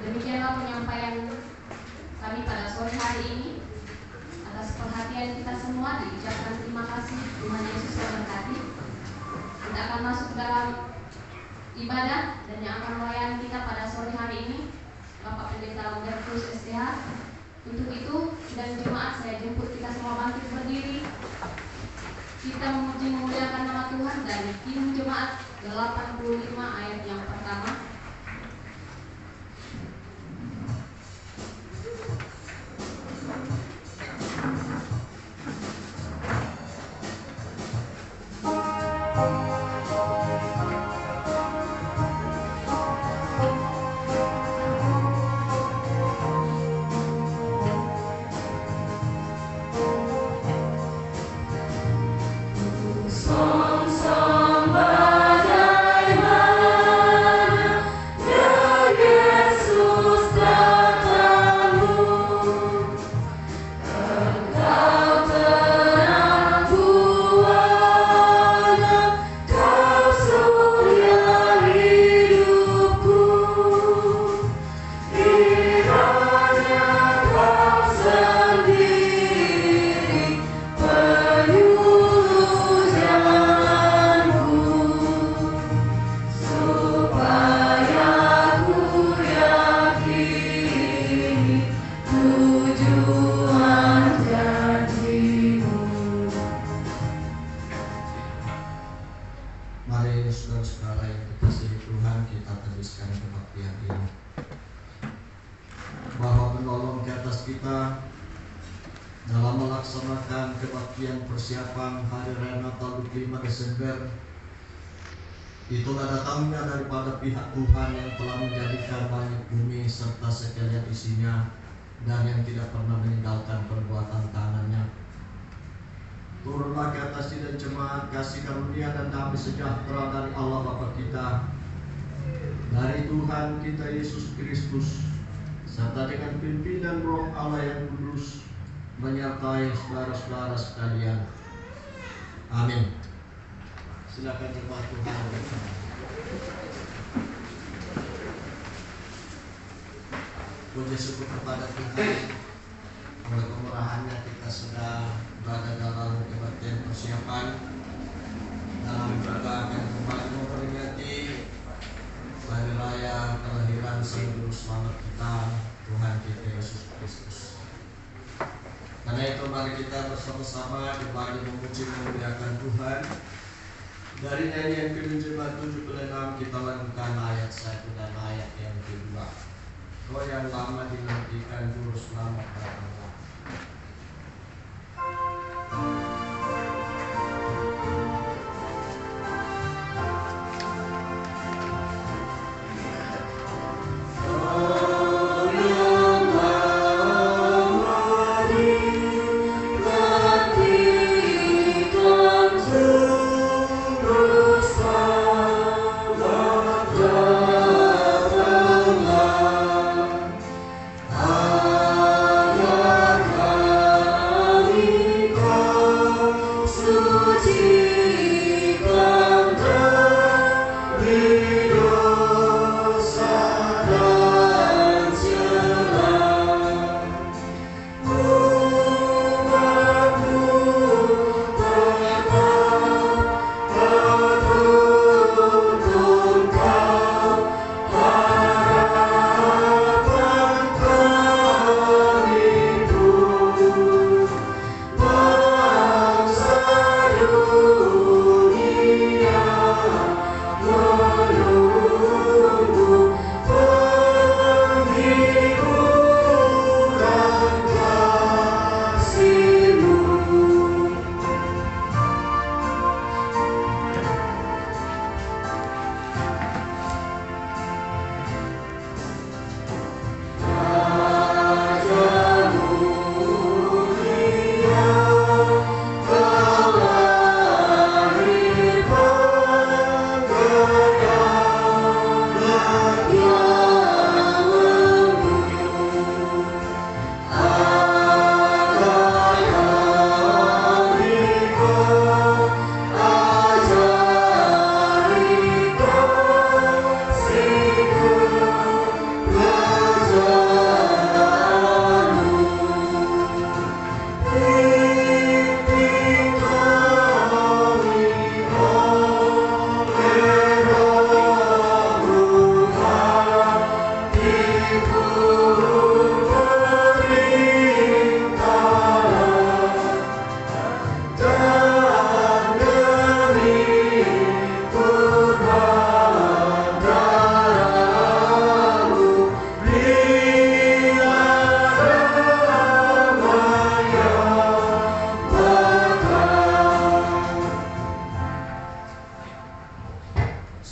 Demikianlah penyampaian kami pada sore hari ini. Atas perhatian kita semua diucapkan terima kasih. Tuhan Yesus memberkati. Kita akan masuk dalam ibadah dan yang akan melayani kita pada sore hari ini Bapak Pendeta Umbertus STH. Untuk itu dan jemaat saya jemput kita semua bangkit berdiri. Kita memuji memuliakan nama Tuhan dari Kim Jemaat 85 ayat yang pertama. Persiapan Hari Raya Natal 25 Desember. Itulah datangnya daripada pihak Tuhan yang telah menjadikan langit bumi serta sekalian isinya, dan yang tidak pernah meninggalkan perbuatan tangannya. Turunlah ke atas dan jemaat kasih karunia dan damai sejahtera dari Allah Bapa kita, dari Tuhan kita Yesus Kristus, serta dengan pimpinan Roh Allah yang kudus menyertai saudara-saudara sekalian. Amin. Silakan jemaat Tuhan. Puji syukur kepada Tuhan, oleh kemurahannya kita sudah berada dalam kebaktian persiapan dalam rangka akan kembali memperingati hari raya kelahiran Sang Juru Selamat kita, Tuhan kita Yesus Kristus. Karena itu mari kita bersama-sama kembali memuji memuliakan Tuhan. Dari nyanyian ke-76 kita lakukan ayat 1 dan ayat yang kedua. Kau yang lama dinantikan Juru Selamat datanglah. Allah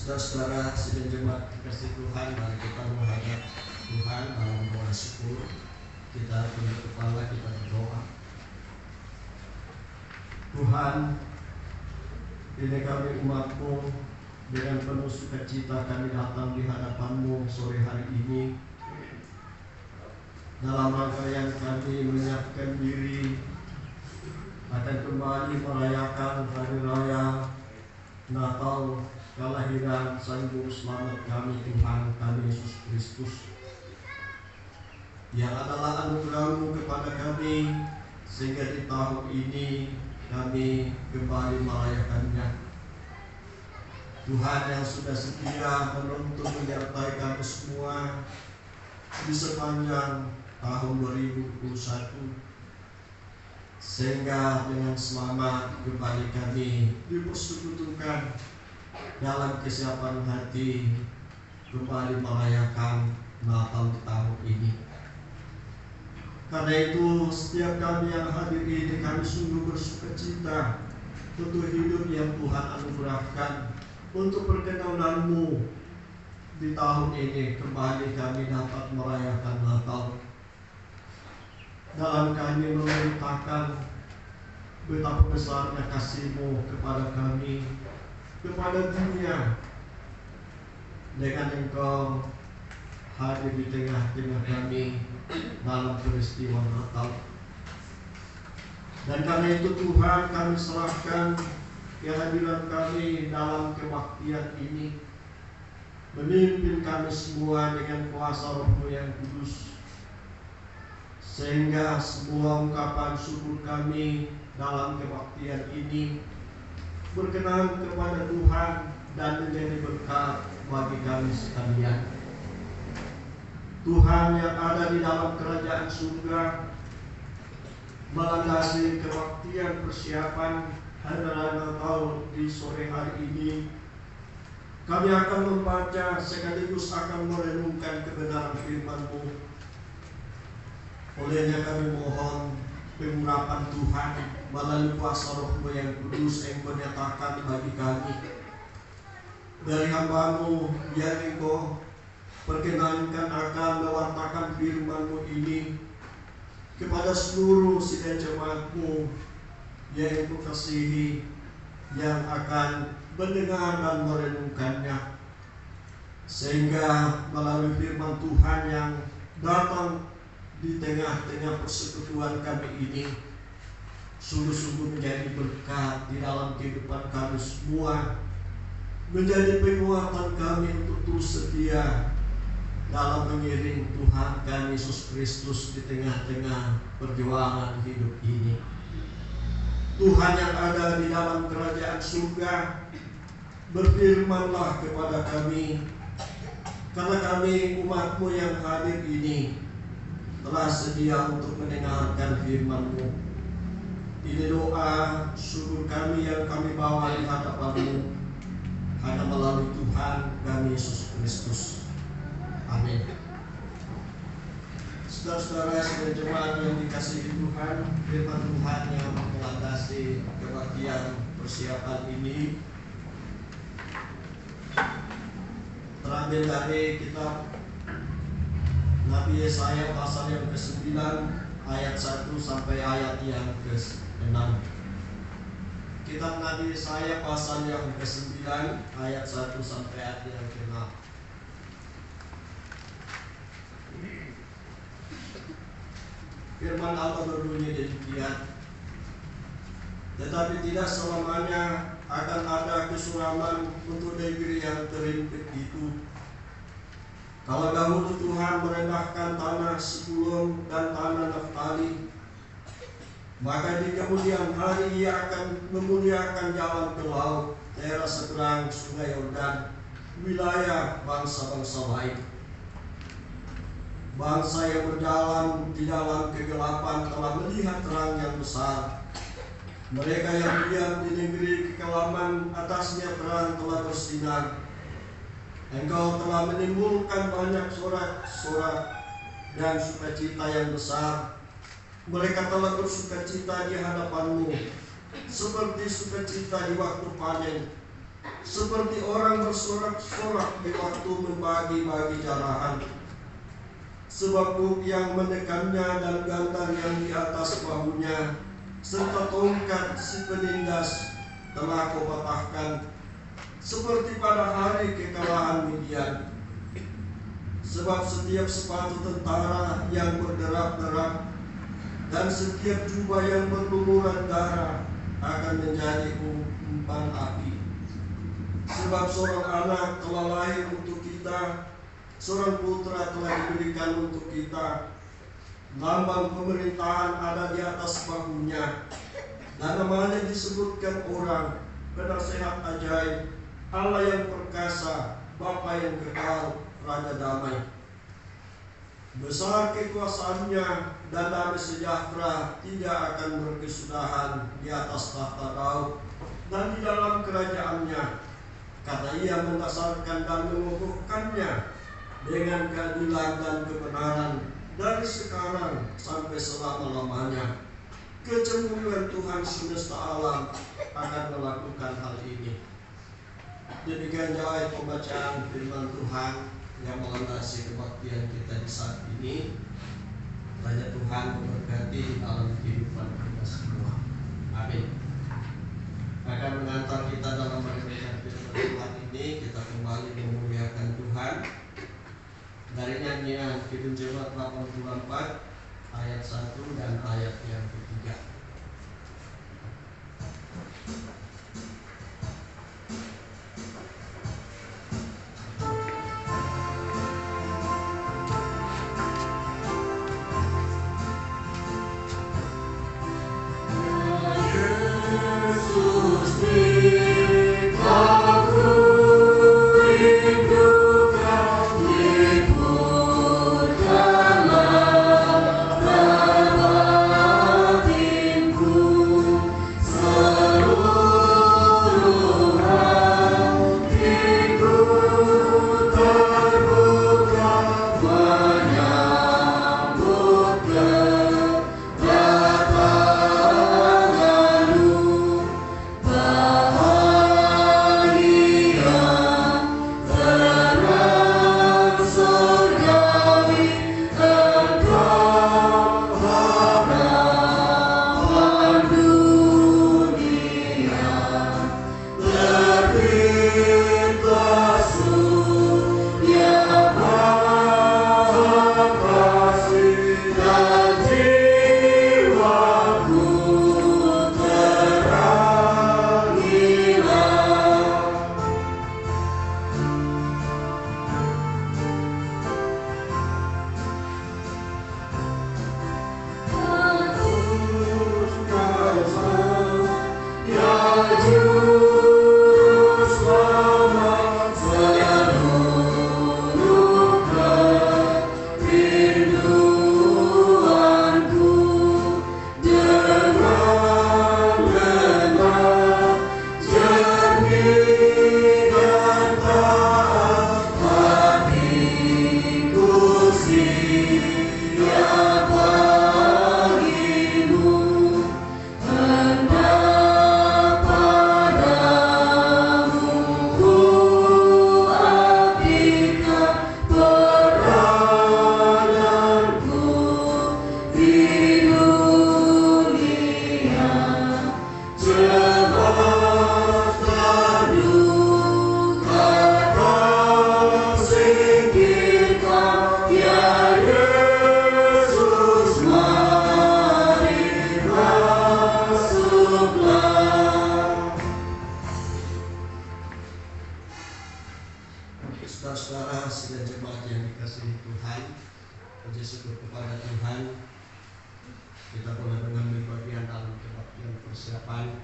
Saudara-saudara sidang jemaat kasih Tuhan, mari kita menghadap Tuhan dalam doa syukur. Kita tunduk kepala, kita berdoa. Tuhan, ini kami umat-Mu, dengan penuh sukacita kami datang di hadapan-Mu sore hari ini, dalam rangkaian kami menyiapkan diri akan kembali merayakan hari raya Natal kelahiran Sang Juru Selamat kami, Tuhan kami Yesus Kristus, yang adalah anugerah-Mu kepada kami, sehingga di tahun ini kami kembali merayakannya. Tuhan yang sudah setia menuntun menyertai kami semua di sepanjang tahun 2021, sehingga dengan selamat kembali kami dipersekutukan dalam kesiapan hati kembali merayakan Natal di tahun ini. Karena itu setiap kami yang hadir ini kami sungguh bersukacita untuk hidup yang Tuhan anugerahkan untuk perkenanan-Mu di tahun ini. Kembali kami dapat merayakan Natal dalam kami memberitakan betapa besarnya kasih-Mu kepada kami, kepada dunia, dengan Engkau hadir di tengah-tengah kami dalam peristiwa Natal. Dan karena itu Tuhan, kami serahkan kehadiran kami dalam kebaktian ini, memimpin kami semua dengan kuasa Roh-Mu yang kudus, sehingga semua ungkapan syukur kami dalam kebaktian ini berkenan kepada Tuhan dan menjadi berkat bagi kami sekalian. Tuhan yang ada di dalam kerajaan surga, melandasi kebaktian persiapan hari raya Natal di sore hari ini, kami akan membaca sekaligus akan merenungkan kebenaran firman-Mu. Olehnya kami mohon pengurapan Tuhan melalui kuasa Roh-Mu yang kudus Engkau nyatakan bagi kami. Dari hamba-Mu, biar Engkau perkenankan akan mewartakan firman-Mu ini kepada seluruh sidang jemaat-Mu yang Engkau kasihi, yang akan mendengar dan merenungkannya, sehingga melalui firman Tuhan yang datang di tengah-tengah persekutuan kami ini sungguh-sungguh menjadi berkat di dalam kehidupan kami semua, menjadi penguatan kami untuk terus setia dalam mengiring Tuhan kami Yesus Kristus di tengah-tengah perjuangan hidup ini. Tuhan yang ada di dalam kerajaan surga, berfirmanlah kepada kami, karena kami umat-Mu yang hadir ini telah sedia untuk mendengarkan firman-Mu. Ini doa syukur kami yang kami bawa di hadapan-Mu, hanya melalui Tuhan kami Yesus Kristus. Amin. Saudara-saudara sidang jemaat yang dikasihi Tuhan, firman Tuhan yang melandasi kebaktian persiapan ini terambil dari kitab Nabi Yesaya pasal yang ke-9 ayat 1 sampai ayat yang ke-6. Kitab Nabi Yesaya pasal yang ke-9 ayat 1 sampai ayat yang ke-6. Firman Allah berbunyi demikian, tetapi tidak selamanya akan ada kesuraman untuk negeri yang terimpit itu. Kalau dahulu Tuhan merendahkan tanah Sebulun dan tanah Naftali, maka di kemudian hari Ia akan memuliakan jalan ke laut, daerah seberang sungai Yordan, wilayah bangsa-bangsa lain. Bangsa yang berjalan di dalam kegelapan telah melihat terang yang besar. Mereka yang diam di negeri kekelaman, atasnya terang telah bersinar. Engkau telah menimbulkan banyak sorak-sorak dan sukacita yang besar. Mereka telah bersukacita di hadapan-Mu, seperti sukacita di waktu panen, seperti orang bersorak-sorak di waktu membagi-bagi jarahan. Sebab buk yang menekannya dan gantar yang di atas bahunya, serta tongkat si penindas telah kau patahkan, seperti pada hari kekalahan Midian. Sebab setiap sepatu tentara yang berderap-derap dan setiap jubah yang berlumuran darah akan menjadi umpan api. Sebab seorang anak telah lahir untuk kita, seorang putra telah diberikan untuk kita. Lambang pemerintahan ada di atas bahunya, dan namanya disebutkan orang Penasehat Ajaib, Allah yang perkasa, Bapa yang kekal, Raja Damai. Besar kekuasaannya dan damai sejahtera tidak akan berkesudahan di atas tahta Daud dan di dalam kerajaannya. Kata ia mendasarkan dan mengukuhkannya dengan keadilan dan kebenaran dari sekarang sampai selama-lamanya. Kecemburuan Tuhan semesta alam akan melakukan hal ini. Demikian jawab pembacaan firman Tuhan yang melandasi kebaktian kita di saat ini. Kiranya Tuhan memberkati dalam kehidupan kita semua. Amin. Akan mengantar kita dalam mendengarkan firman Tuhan ini, kita kembali memuliakan Tuhan dari nyanyian Kidung Jemaat 84 ayat 1 dan ayat yang ketiga. Saudara-saudara sidang jemaat yang dikasihi Tuhan, puji syukur kepada Tuhan, kita boleh mengambil bagian dalam kebaktian persiapan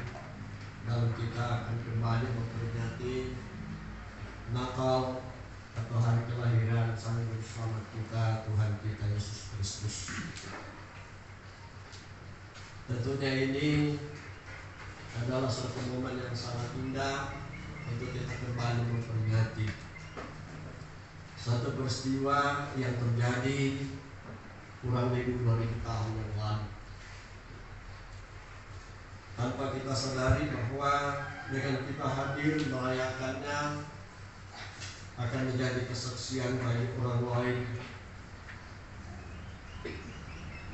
dalam kita akan kembali memperingati Natal atau hari kelahiran Sang Juru Selamat kita, Tuhan kita Yesus Kristus. Tentunya ini adalah suatu momen yang sangat indah untuk kita kembali memperingati satu peristiwa yang terjadi kurang lebih 2000 tahun yang lalu. Tanpa kita sadari bahwa dengan kita hadir merayakannya akan menjadi kesaksian bagi orang lain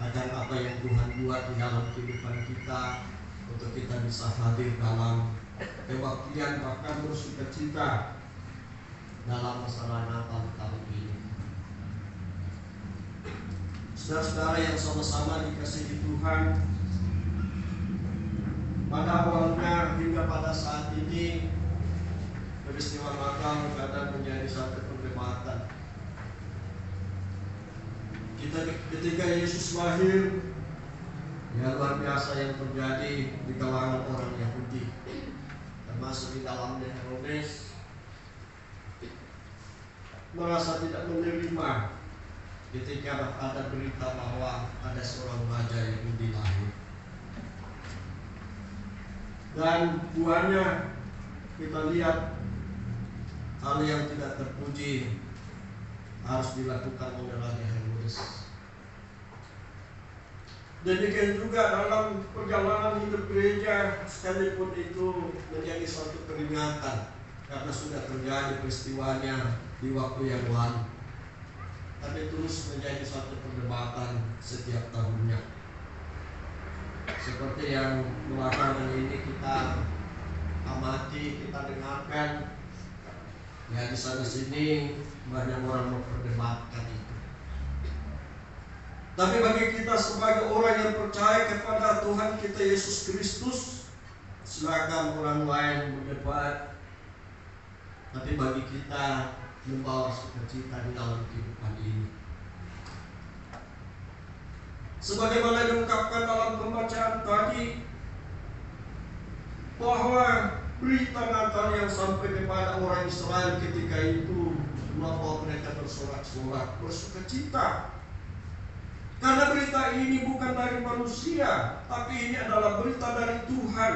akan apa yang Tuhan buat di dalam kehidupan kita, untuk kita bisa hadir dalam kebaktian bahkan bersukacita dalam masalah Natal tahun ini. Saudara-saudara yang sama-sama dikasihi Tuhan, pada awalnya hingga pada saat ini peristiwa Natal kadang menjadi satu perdebatan. Ketika Yesus lahir, ya luar biasa yang terjadi di kalangan orang Yahudi, termasuk di dalamnya Herodes merasa tidak menerima ketika ada berita bahwa ada seorang raja Yahudi lahir. Dan buahnya kita lihat hal yang tidak terpuji harus dilakukan oleh Raja Herodes. Demikian juga dalam perjalanan hidup gereja, sekalipun itu menjadi suatu peringatan karena sudah terjadi peristiwanya di waktu yang lalu, tapi terus menjadi suatu perdebatan setiap tahunnya. Seperti yang belakangan ini kita amati, kita dengarkan, ya di sana sini banyak orang memperdebatkan itu. Tapi bagi kita sebagai orang yang percaya kepada Tuhan kita Yesus Kristus, silakan orang lain berdebat, tapi bagi kita membawa sukacita di dalam kehidupan ini. Sebagaimana diungkapkan dalam pembacaan tadi, bahwa berita Natal yang sampai kepada orang Israel ketika itu membawa mereka bersorak-sorak, bersukacita. Karena berita ini bukan dari manusia, tapi ini adalah berita dari Tuhan,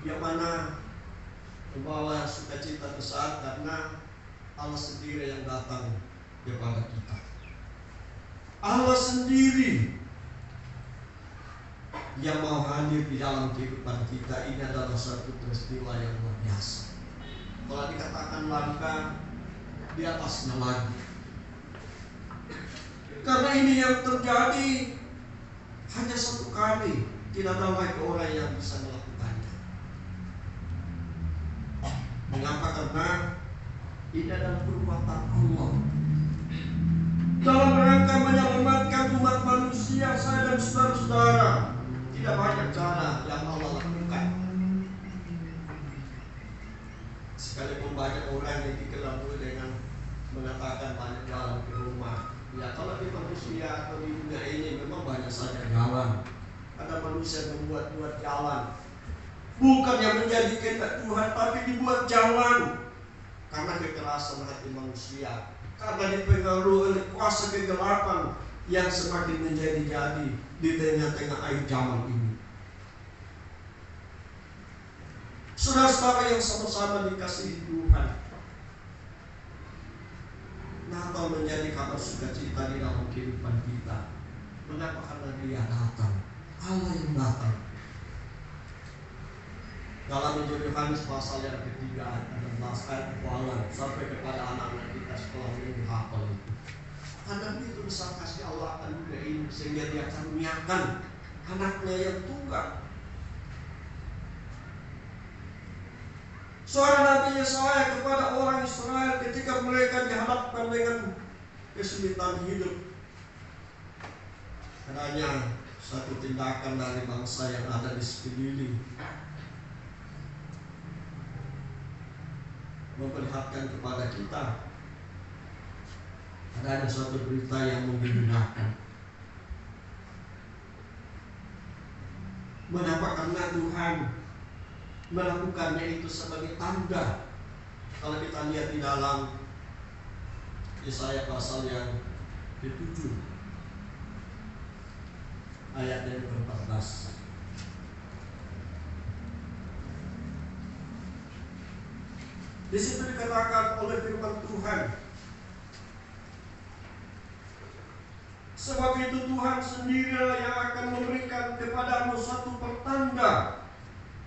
yang mana membawa sukacita besar karena Allah sendiri yang datang kepada kita. Allah sendiri yang mau hadir di dalam kehidupan kita. Ini adalah satu peristiwa yang luar biasa. Kalau dikatakan langka, di atasnya lagi. Karena ini yang terjadi hanya satu kali, tidak ada lagi orang yang bisa melakukannya. Mengapa? Karena ini adalah perbuatan Allah dalam rangka menyelamatkan umat manusia. Saya dan saudara-saudara, tidak banyak cara yang Allah lakukan. Sekalipun banyak orang yang dikelabui dengan mengatakan banyak jalan ke rumah. Ya, kalau di manusia atau di dunia ini memang banyak saja jalan. Ada manusia yang membuat jalan, bukan yang menjadi kehendak Tuhan, tapi dibuat jalan karena kekerasan hati manusia, karena dipengaruhi oleh kuasa kegelapan yang semakin menjadi-jadi di tengah-tengah air zaman ini. Saudara-saudara yang sama-sama dikasihi Tuhan, Natal menjadi kabar sukacita di dalam kehidupan kita. Mengapa? Karena Dia datang, Allah yang datang. Dalam Injil Yohanes pasal yang ketiga ayat 16 ayat kepalan sampai kepada anak-anak kita sekolah minggu hafal itu. Karena itu besar kasih Allah akan dunia ini, sehingga Dia karuniakan anaknya yang tunggal. Suara Nabi Yesaya kepada orang Israel ketika mereka dihadapkan dengan kesulitan hidup, adanya satu tindakan dari bangsa yang ada di sekeliling memperlihatkan kepada kita adanya suatu berita yang membingungkan. Mengapa? Karena Tuhan melakukannya itu sebagai tanda. Kalau kita lihat di dalam Yesaya pasal yang ke-7 ayat yang ke-14, di situ dikatakan oleh firman Tuhan, sebab itu Tuhan sendiri yang akan memberikan kepadamu satu pertanda.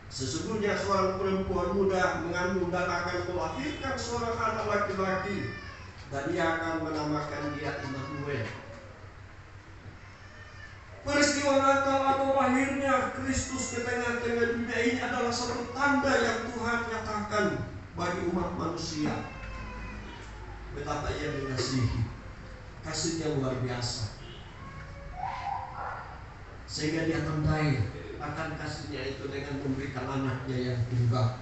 Sesungguhnya seorang perempuan muda mengandung dan akan melahirkan seorang anak laki-laki, dan ia akan menamakan dia Immanuel. Peristiwa Natal atau lahirnya Kristus di tengah-tengah dunia ini adalah satu tanda yang Tuhan nyatakan bagi umat manusia. Betapa ia mengasihi, kasihnya luar biasa, sehingga dia tandai akan kasihnya itu dengan memberikan anaknya yang tunggal.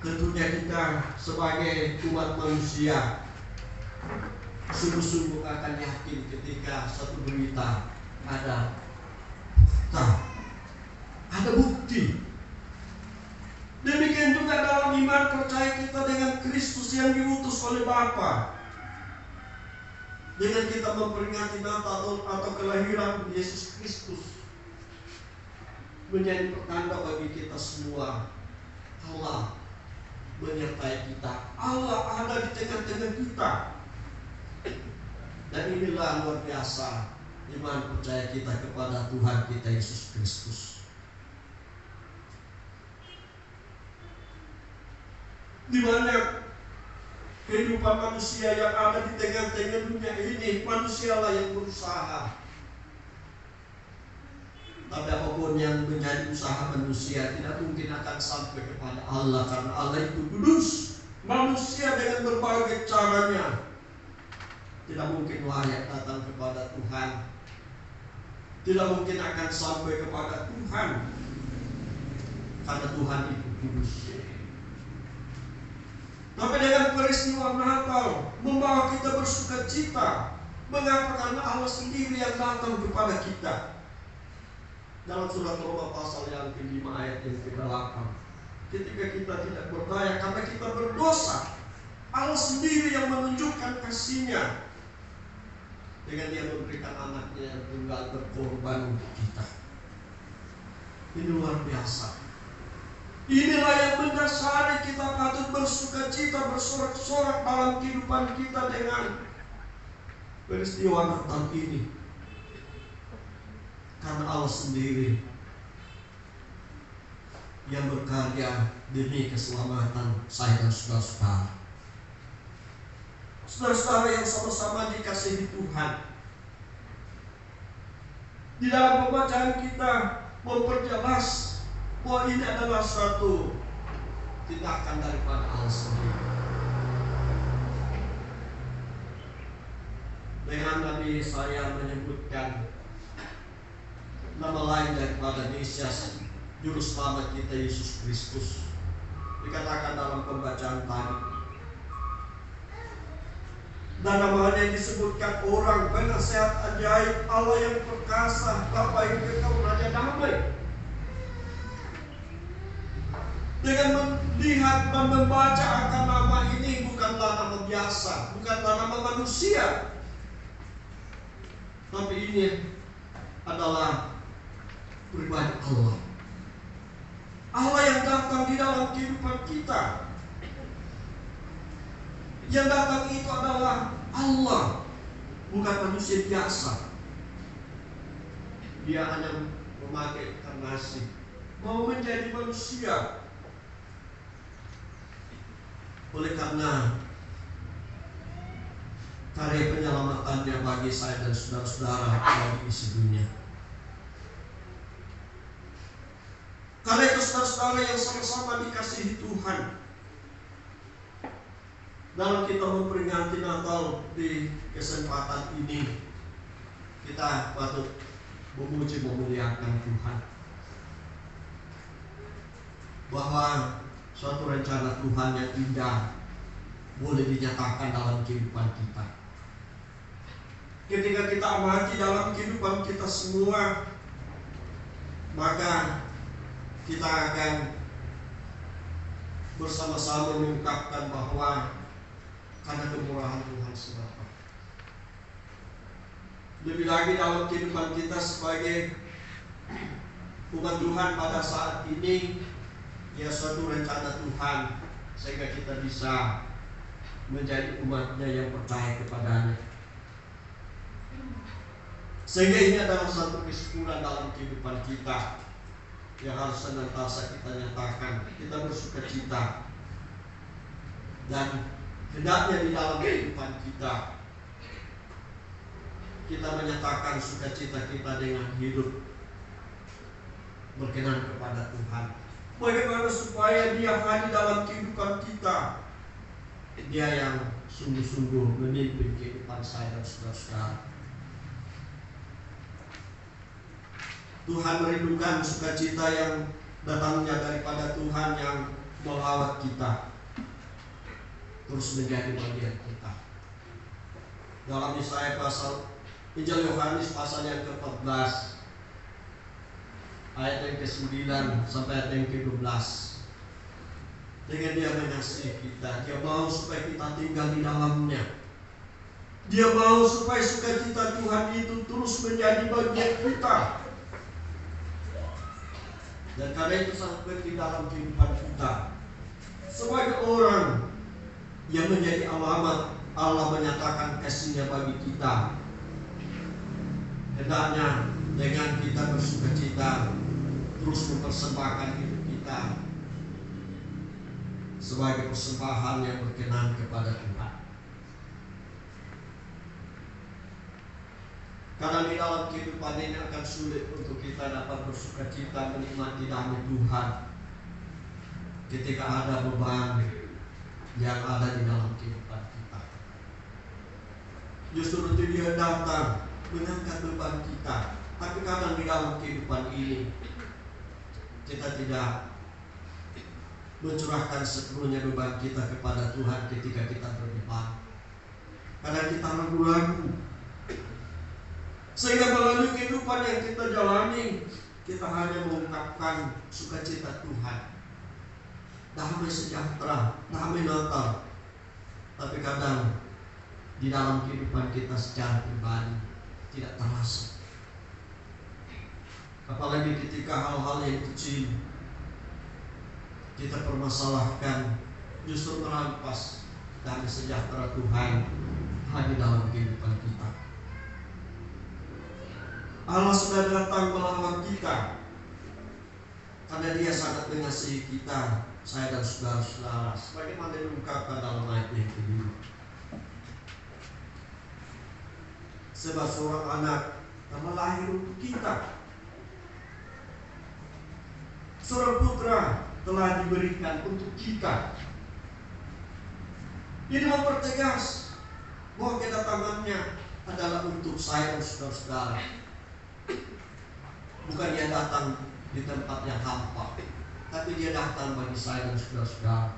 Tentunya kita sebagai umat manusia sungguh-sungguh akan yakin ketika suatu berita ada fakta, ada bukti. Demikian juga dalam iman percaya kita dengan Kristus yang diutus oleh Bapa. Dengan kita memperingati Natal atau kelahiran Yesus Kristus, menjadi pertanda bagi kita semua Allah menyertai kita, Allah ada di tengah-tengah kita. Dan inilah luar biasa iman percaya kita kepada Tuhan kita Yesus Kristus. Di mana kehidupan manusia yang ada di tengah-tengah dunia ini, manusialah yang berusaha. Tapi apapun yang menjadi usaha manusia tidak mungkin akan sampai kepada Allah, karena Allah itu kudus. Manusia dengan berbagai caranya tidak mungkin layak datang kepada Tuhan, tidak mungkin akan sampai kepada Tuhan, karena Tuhan itu kudus. Tapi dengan peristiwa Natal membawa kita bersuka cita. Mengapa? Karena Allah sendiri yang datang kepada kita. Dalam surat Roma pasal yang ke-5 ayat yang ke-8, ketika kita tidak berdaya karena kita berdosa, Allah sendiri yang menunjukkan kasih-Nya dengan Dia memberikan anaknya yang tunggal berkorban untuk kita. Ini luar biasa. Inilah yang mendasari kita patut bersuka cita, bersorak-sorak dalam kehidupan kita dengan peristiwa Natal ini. Karena Allah sendiri yang berkarya demi keselamatan saya dan saudara-saudara. Saudara-saudara yang sama-sama dikasihi Tuhan. Di dalam pembacaan kita memperjelas bahwa ini adalah suatu tindakan daripada Allah sendiri. Dengan Nabi Yesaya menyebutkan nama lain daripada Mesias, Juru Selamat kita Yesus Kristus. Dikatakan dalam pembacaan tadi. Dan namanya disebutkan orang, penasehat ajaib, Allah yang perkasa, Bapa yang kekal, Raja damai. Dengan melihat dan membaca akan nama ini, bukanlah nama biasa, bukanlah nama manusia, tapi ini adalah pribadi Allah. Allah yang datang di dalam kehidupan kita. Yang datang itu adalah Allah, bukan manusia biasa. Dia hanya memakai inkarnasi, mau menjadi manusia. Oleh karena karya penyelamatannya bagi saya dan saudara-saudara bagi isi dunia. Karena itu saudara-saudara yang sama-sama dikasihi Tuhan, dalam kita memperingati Natal di kesempatan ini, kita patut memuji memuliakan Tuhan, bahwa suatu rencana Tuhan yang indah boleh dinyatakan dalam kehidupan kita. Ketika kita amati dalam kehidupan kita semua, maka kita akan bersama-sama mengungkapkan bahwa karena kemurahan Tuhan semata. Lebih lagi dalam kehidupan kita sebagai umat Tuhan pada saat ini, ya suatu rencana Tuhan sehingga kita bisa menjadi umatnya yang percaya kepadanya. Sehingga ini adalah satu kesimpulan dalam kehidupan kita. yang harus senantiasa kita nyatakan. Kita bersuka cita, dan hendaknya di dalam kehidupan kita menyatakan sukacita kita dengan hidup berkenan kepada Tuhan. Bagaimana supaya Dia hadir dalam kehidupan kita? Dia yang sungguh-sungguh memimpin kehidupan saya dan saudara-saudara. Tuhan merindukan sukacita yang datangnya daripada Tuhan yang melawat kita, terus menjadi bagian kita. Dalam Injil Yohanes pasal yang ke-14 ayat yang ke-9 sampai ayat yang ke-12, dengan Dia mengasihi kita, Dia mau supaya kita tinggal di dalamnya. Dia mau supaya sukacita Tuhan itu terus menjadi bagian kita. Dan karena itu sangat penting dalam kehidupan kita. Sebagai orang yang menjadi alamat Allah menyatakan kasih-Nya bagi kita, hendaknya dengan kita bersukacita terus mempersembahkan hidup kita sebagai persembahan yang berkenan kepada Tuhan. Karena di dalam kehidupan ini akan sulit untuk kita dapat bersukacita menikmati damai Tuhan ketika ada beban yang ada di dalam kehidupan kita. Justru itu Dia datang mengangkat beban kita. Tapi kadang di dalam kehidupan ini kita tidak mencurahkan sepenuhnya beban kita kepada Tuhan ketika kita berbeban. Kadang kita ragu-ragu, sehingga melalui kehidupan yang kita jalani, kita hanya mengungkapkan sukacita Tuhan, damai sejahtera, damai Natal. Tapi kadang di dalam kehidupan kita secara pribadi tidak terasa. Apalagi ketika hal-hal yang kecil kita permasalahkan, justru merampas damai sejahtera Tuhan hadir dalam kehidupan kita. Allah sudah datang melawat kita karena Dia sangat mengasihi kita, saya dan saudara-saudara, sebagaimana diungkapkan dalam ayat yang kedua. Sebab seorang anak telah lahir untuk kita, seorang putra telah diberikan untuk kita. Ini mempertegas bahwa kedatangannya adalah untuk saya dan saudara-saudara. Bukan Dia datang di tempat yang hampa, tapi Dia datang bagi saya dan saudara-saudara.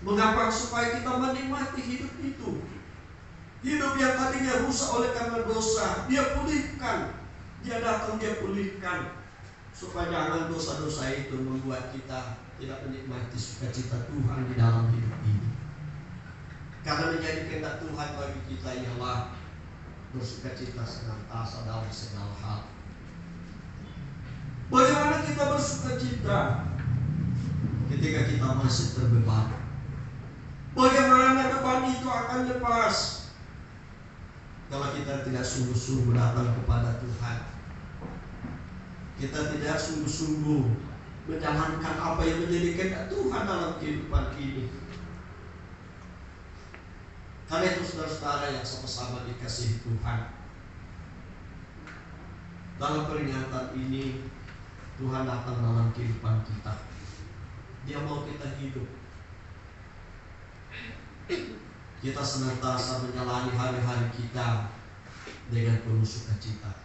Mengapa? Supaya kita menikmati hidup itu. Hidup yang tadinya rusak oleh karena dosa, Dia pulihkan. Dia datang, Dia pulihkan, supaya jangan dosa-dosa itu membuat kita tidak menikmati sukacita Tuhan di dalam hidup ini. Karena menjadi kehendak Tuhan bagi kita ialah bersukacita senantiasa dalam segala hal. Bagaimana kita bersukacita ketika kita masih terbeban? Bagaimana beban itu akan lepas kalau kita tidak sungguh-sungguh datang kepada Tuhan? Kita tidak sungguh-sungguh menjalankan apa yang menjadi kehendak Tuhan dalam kehidupan ini. Karena itu saudara-saudara yang sama-sama dikasihi Tuhan, dalam peringatan ini Tuhan datang dalam kehidupan kita. Dia mau kita hidup. Kita senantiasa menjalani hari-hari kita dengan penuh sukacita.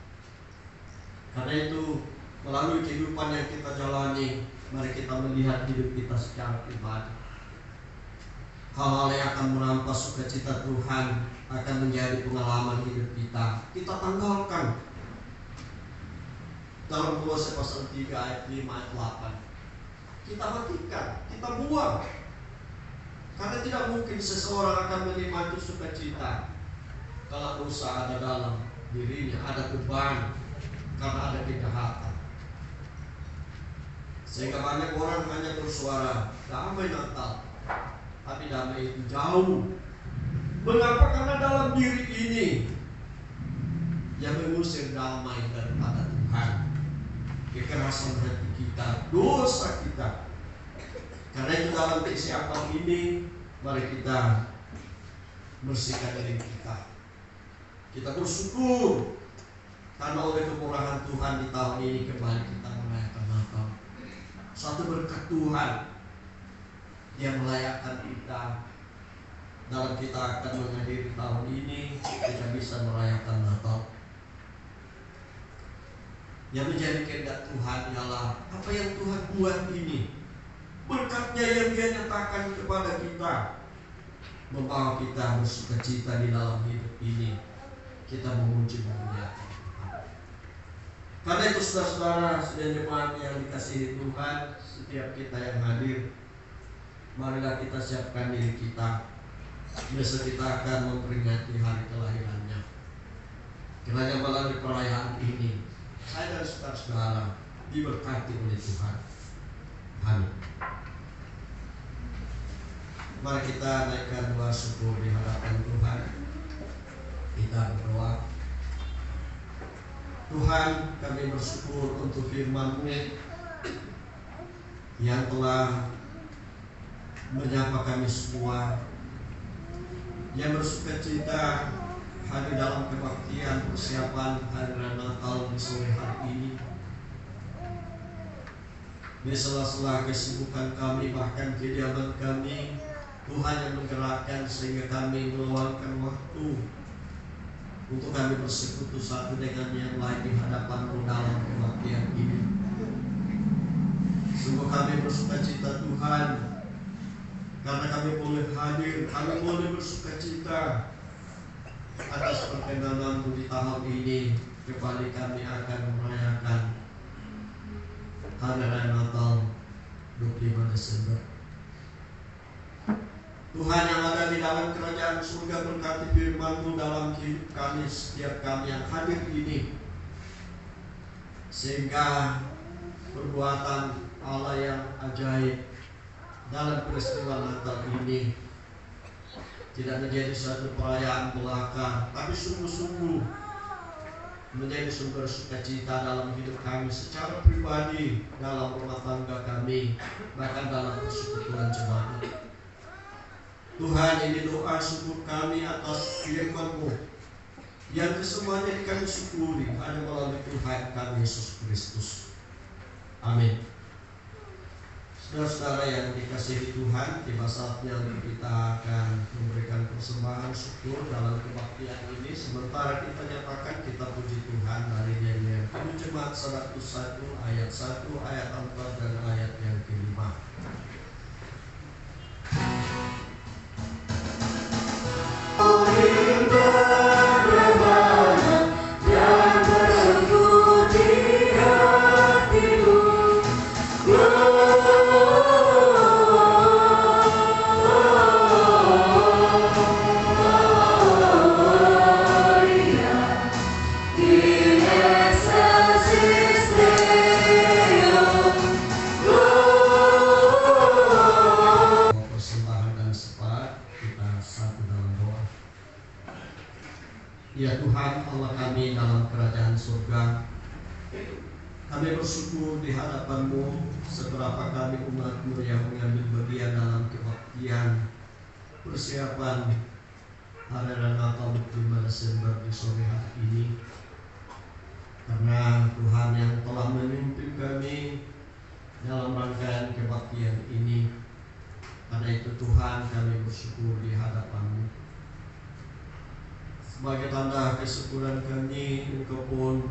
Karena itu melalui kehidupan yang kita jalani, mari kita melihat hidup kita secara pribadi. Hal-hal yang akan merampas sukacita Tuhan akan menjadi pengalaman hidup kita. Kita tanggalkan dalam Kolose pasal 3 ayat 5 ayat 8. Kita matikan, kita buang. Karena tidak mungkin seseorang akan menikmati sukacita kalau dosa ada dalam dirinya, ada beban karena ada kejahatan. Sehingga banyak orang hanya bersuara damai Natal, tapi damai itu jauh. Mengapa? Karena dalam diri ini yang mengusir damai daripada Tuhan. kekerasan hati kita, dosa kita. Karena itu dalam persiapan ini, mari kita bersihkan diri kita. Kita bersyukur karena oleh kemurahan Tuhan di tahun ini kembali kita merayakan Natal. Suatu berkat Tuhan yang melayakkan kita dalam kita akan menghadiri tahun ini, kita bisa merayakan Natal. Yang menjadi kehendak Tuhan ialah apa yang Tuhan buat ini, berkatnya yang Dia nyatakan kepada kita, membawa kita bersukacita di dalam hidup ini. Kita memuji memuliakan Tuhan. Karena itu saudara-saudara dan jemaat yang dikasihi Tuhan, setiap kita yang hadir, marilah kita siapkan diri kita. Besok kita akan memperingati hari kelahirannya. Kiranya melalui perayaan ini, saya dan saudara-saudara diberkati oleh Tuhan. Amin. Mari kita naikkan doa syukur di hadapan Tuhan. Kita berdoa. Tuhan, kami bersyukur untuk firman-Mu yang telah menyapa kami semua, yang bersukacita hadir dalam kebaktian persiapan hari raya Natal di sore hari ini. Di sela-sela kesibukan kami, bahkan kediaman kami, Tuhan yang menggerakkan sehingga kami meluangkan waktu untuk kami bersekutu satu dengan yang lain di hadapan-Mu dalam kebaktian ini. Sungguh kami bersukacita Tuhan, karena kami boleh hadir, kami boleh bersukacita atas perkenan-Mu di tahun ini. Kembali kami akan merayakan hari raya Natal 25 Desember. Tuhan yang ada di dalam kerajaan surga, berkati firman-Mu dalam hidup kami, setiap kami yang hadir ini, sehingga perbuatan Allah yang ajaib dalam peristiwa Natal ini tidak menjadi suatu perayaan belaka, tapi sungguh-sungguh menjadi sumber sukacita dalam hidup kami secara pribadi, dalam rumah tangga kami, bahkan dalam persekutuan jemaat. Tuhan, ini doa syukur kami atas firman-Mu yang kesemuanya kami syukuri hanya melalui Tuhan kami Yesus Kristus. Amin. Saudara-saudara yang dikasihi Tuhan, tiba saatnya kita akan memberikan persembahan syukur dalam kebaktian ini. Sementara kita nyatakan kita puji Tuhan dari nyanyian Jemaat 101 ayat 1, ayat 4 dan ayat yang ke-5. Ya Tuhan Allah kami dalam kerajaan surga, kami bersyukur di hadapan-Mu seberapa kami umat-Mu yang mengambil bagian dalam kebaktian persiapan hari raya Natal 25 Desember di sore hari ini. Karena Tuhan yang telah memimpin kami dalam rangkaian kebaktian ini, karena itu Tuhan kami bersyukur di hadapan-Mu. Sebagai tanda kesyukuran kami, Engkau pun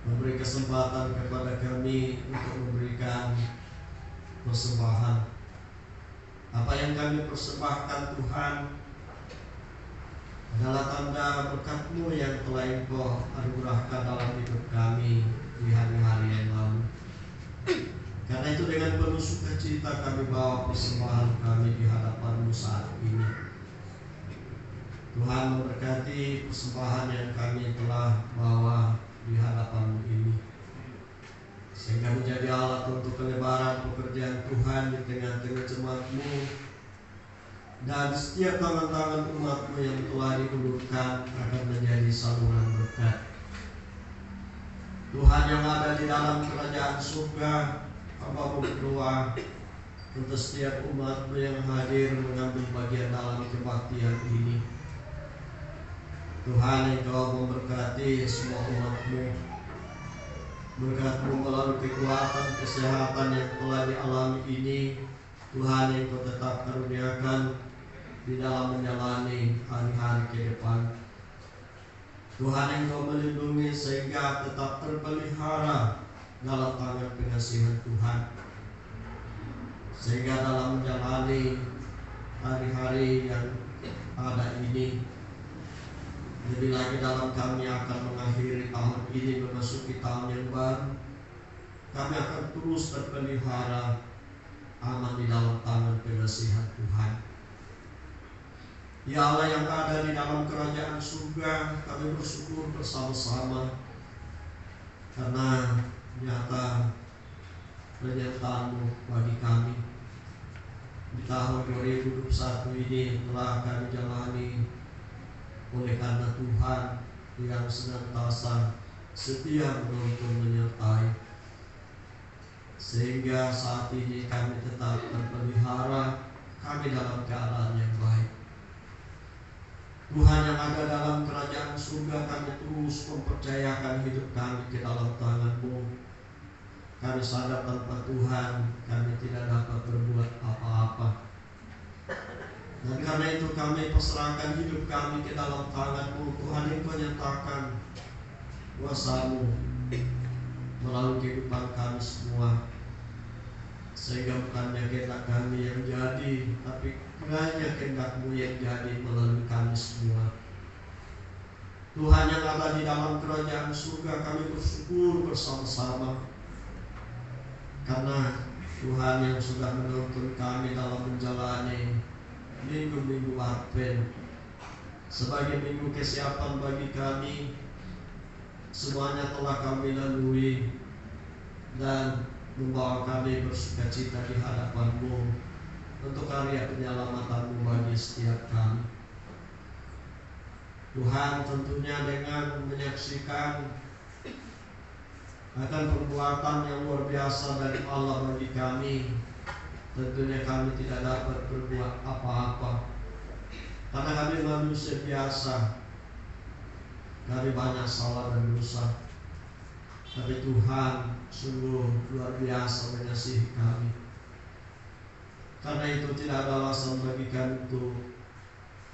memberi kesempatan kepada kami untuk memberikan persembahan. Apa yang kami persembahkan Tuhan adalah tanda berkat-Mu yang telah Engkau anugerahkan dalam hidup kami di hari-hari yang lalu. Karena itu dengan penuh sukacita kami bawa persembahan kami di hadapan-Mu saat ini. Tuhan memberkati persembahan yang kami telah bawa di hadapan-Mu ini, sehingga menjadi alat untuk pelebaran pekerjaan Tuhan di tengah-tengah jemaat-Mu dan setiap tangan-tangan umat-Mu yang telah diulurkan akan menjadi saluran berkat. Tuhan yang ada di dalam kerajaan surga, hamba berdoa untuk setiap umat-Mu yang hadir mengambil bagian dalam kebaktian ini. Tuhan, Engkau memberkati semua umat-Mu. Berkat-Mu melalui kekuatan kesehatan yang telah dialami ini, Tuhan, Engkau tetap karuniakan di dalam menjalani hari-hari ke depan. Tuhan, Engkau melindungi sehingga tetap terpelihara dalam tangan pengasihan Tuhan, sehingga dalam menjalani hari-hari yang ada ini, lebih lagi dalam kami akan mengakhiri tahun ini memasuki tahun yang baru, kami akan terus terpelihara aman di dalam tangan pengasihan Tuhan. Ya Allah yang ada di dalam kerajaan surga, kami bersyukur bersama-sama karena nyata penyertaan-Mu bagi kami. Di tahun 2021 ini telah kami jalani oleh karena Tuhan yang senantiasa setia menuntun menyertai, sehingga saat ini kami tetap terpelihara, kami dalam keadaan yang baik. Tuhan yang ada dalam kerajaan surga, kami terus mempercayakan hidup kami ke dalam tangan-Mu. Kami sadar tanpa Tuhan kami tidak dapat berbuat apa-apa. Dan karena itu kami pasrahkan hidup kami ke dalam tangan-Mu. Tuhan, Engkau nyatakan kuasa-Mu melalui kehidupan kami semua, sehingga bukannya kehendak kami yang jadi, tapi kiranya kehendak-Mu yang jadi melalui kami semua. Tuhan yang ada di dalam kerajaan surga, kami bersyukur bersama-sama karena Tuhan yang sudah menuntun kami dalam menjalani minggu-minggu Advent sebagai minggu kesiapan bagi kami. Semuanya telah kami lalui dan membawa kami bersukacita di hadapan-Mu untuk karya penyelamatan-Mu bagi setiap kami. Tuhan, tentunya dengan menyaksikan akan perbuatan yang luar biasa dari Allah bagi kami, tentunya kami tidak dapat berbuat apa-apa karena kami manusia biasa, kami banyak salah dan dosa. Tapi Tuhan sungguh luar biasa mengasihi kami. Karena itu tidak ada alasan bagi kami untuk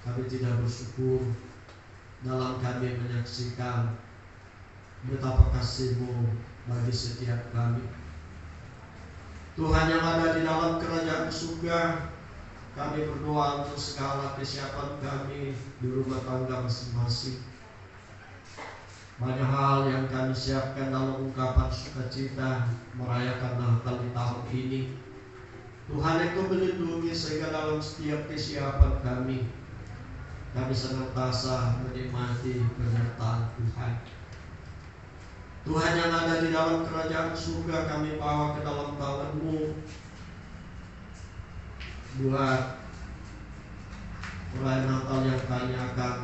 kami tidak bersyukur dalam kami menyaksikan betapa kasih-Mu bagi setiap kami. Tuhan yang ada di dalam kerajaan surga, kami berdoa untuk segala kesiapan kami di rumah tangga masing-masing. Banyak hal yang kami siapkan dalam ungkapan sukacita merayakan Natal di tahun ini. Tuhan, Engkau melindungi sehingga dalam setiap kesiapan kami senantiasa menikmati penyertaan Tuhan. Tuhan yang ada di dalam kerajaan surga, kami bawa ke dalam tangan-Mu buat perayaan Natal yang kami akan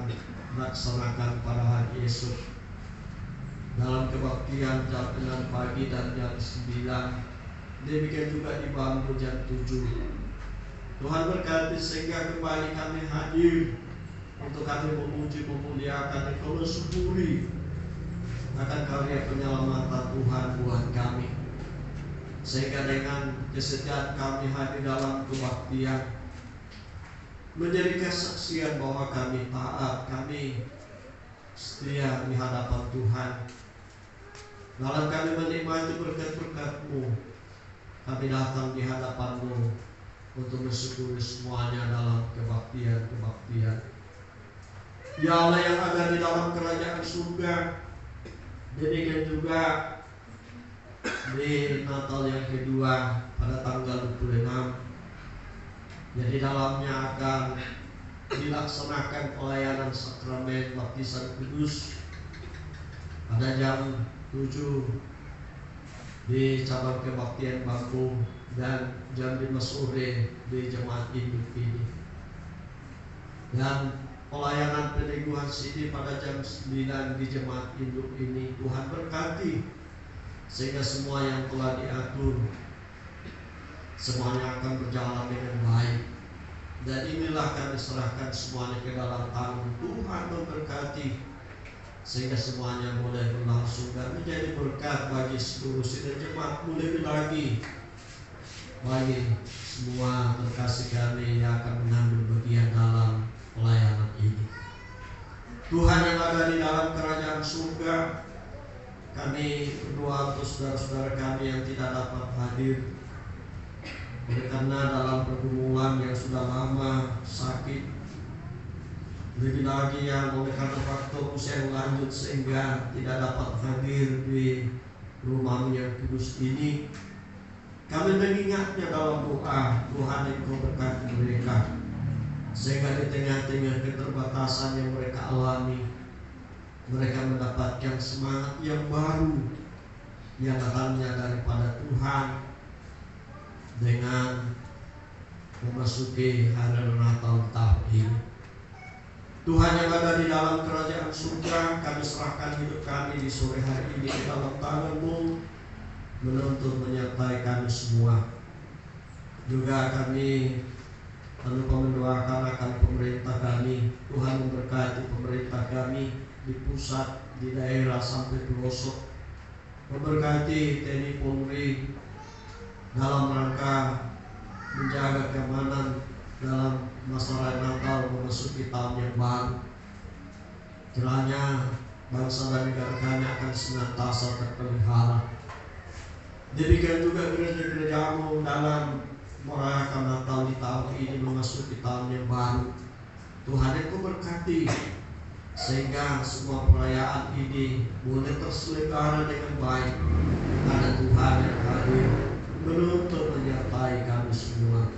laksanakan pada hari esok dalam kebaktian jam 6 pagi dan jam 9. Demikian juga di bangku jam 7. Tuhan berkati sehingga kembali kami hadir untuk kami memuji, memuliakan, dan bersyukuri akan karya penyelamatan Tuhan buat kami, sehingga dengan kesetiaan kami hadir dalam kebaktian menjadi kesaksian bahwa kami taat, kami setia di hadapan Tuhan. Dalam kami menikmati berkat-berkat-Mu, kami datang di hadapan-Mu untuk bersyukur semuanya dalam kebaktian-kebaktian. Ya Allah yang ada di dalam kerajaan surga, demikian juga di Natal yang kedua pada tanggal 26, jadi dalamnya akan dilaksanakan pelayanan sakramen baptisan kudus pada jam 7 di cabang kebaktian Bangku dan jam 5 sore di jemaat induk ini, dan pelayanan peneguhan sini pada jam 9 di jemaat induk ini. Tuhan berkati sehingga semua yang telah diatur semuanya akan berjalan dengan baik. Dan inilah kami serahkan semuanya ke dalam tangan Tuhan, memberkati sehingga semuanya boleh berlangsung dan menjadi berkat bagi seluruh sidang jemaat-Mu, lebih lagi bagi semua terkasih kami yang akan mengambil bagian dalam pelayanan ini. Tuhan yang ada di dalam kerajaan surga, kami berdoa untuk saudara-saudara kami yang tidak dapat hadir karena dalam pergumulan yang sudah lama sakit, lebih lagi yang oleh karena faktor usia yang lanjut sehingga tidak dapat hadir di rumah yang kudus ini. Kami mengingatnya dalam doa, Tuhan Engkau berkati mereka sehingga di tengah-tengah keterbatasan yang mereka alami, mereka mendapatkan semangat yang baru yang datangnya daripada Tuhan dengan memasuki hari Natal tahun ini. Tuhan yang ada di dalam kerajaan surga, kami serahkan hidup kami di sore hari ini ke dalam tangan-Mu, menuntut menyertai kami semua. Juga kami tanpa mendoakan akan pemerintah kami. Tuhan memberkati pemerintah kami di pusat, di daerah sampai pelosok. Memberkati TNI Polri dalam rangka menjaga keamanan dalam masalah Natal memasuki tahun yang baru. Kiranya bangsa dan negara kami akan senantiasa terpelihara. Demikian juga gereja-gereja-Mu dalam merayakan Natal di tahun ini memasuki tahun yang baru. Tuhan Engkau berkati sehingga semua perayaan ini boleh terselenggara dengan baik. Ada Tuhan yang hadir menuntut menyertai kami semua.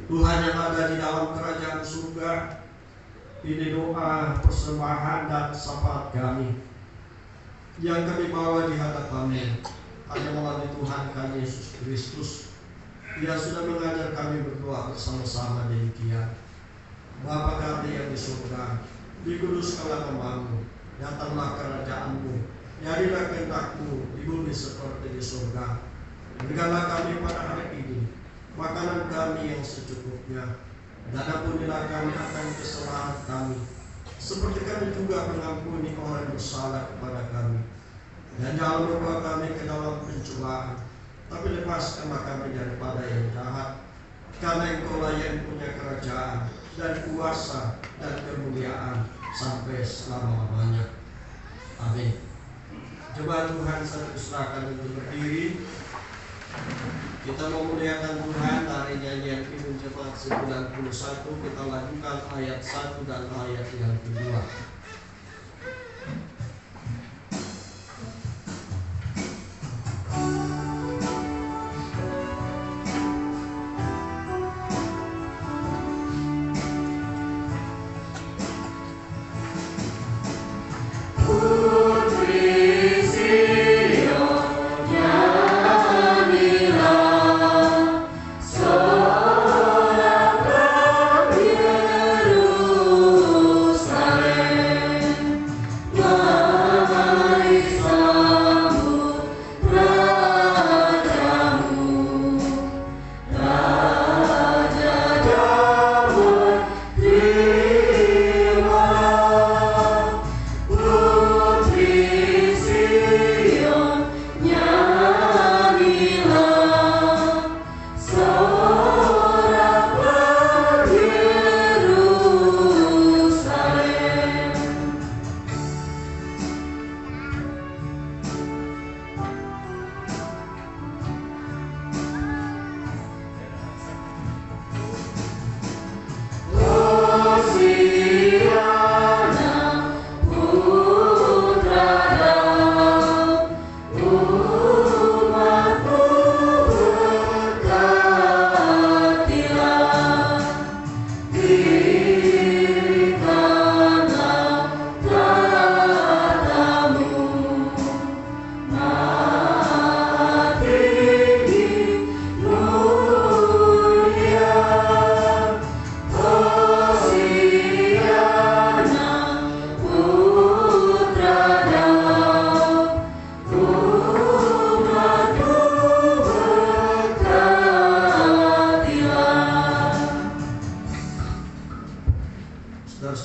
Tuhan yang ada di dalam kerajaan surga, ini doa, persembahan dan syafaat kami yang kami bawa di hadapan-Mu hanya melalui Tuhan kami Yesus Kristus. Dia sudah mengajar kami berdoa bersama-sama demikian. Bapa kami yang di surga, dikuduskanlah nama-Mu, datanglah kerajaan-Mu, jadilah kehendak-Mu di bumi seperti di surga. Berikanlah kami pada hari ini makanan kami yang secukupnya, dan ampunilah kami akan kesalahan kami, seperti kami juga mengampuni orang yang bersalah kepada kami. Dan jangan membawa kami ke dalam pencobaan, tapi lepaskanlah kami daripada yang jahat. Karena Engkau-lah yang punya kerajaan dan kuasa dan kemuliaan sampai selama-lamanya. Amin. Coba Tuhan saya serahkan untuk berdiri. Kita memuliakan Tuhan dari nyanyian Kidung Jemaat 91. Kita lanjutkan ayat 1 dan ayat yang kedua. Yerusalem.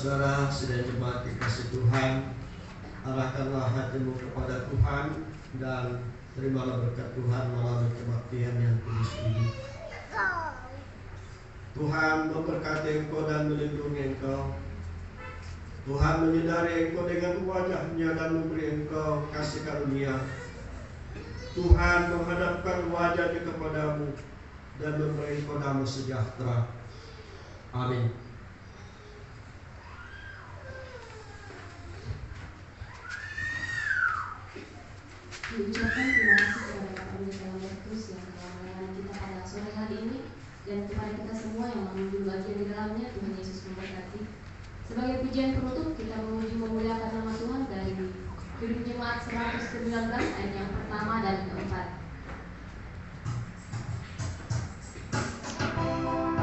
saudara-saudara sidang jemaat dikasih Tuhan, arahkanlah hatimu kepada Tuhan dan terimalah berkat Tuhan melalui kebaktian yang kudus ini. Tuhan memberkati engkau dan melindungi engkau. Tuhan menyinari engkau dengan wajah-Nya dan memberi engkau kasih karunia. Tuhan menghadapkan wajah-Nya kepadamu dan memberi engkau damai sejahtera. Amin. Diucapkan terima kasih kepada Bapak Pendeta Lambertus yang telah melayani kita pada sore hari ini, dan kepada kita semua yang mengambil bagian di dalamnya. Tuhan Yesus memberkati. Sebagai pujian penutup, kita memuji memuliakan nama Tuhan dari Hidup Jemaat 119 ayat yang pertama dan keempat. Amin.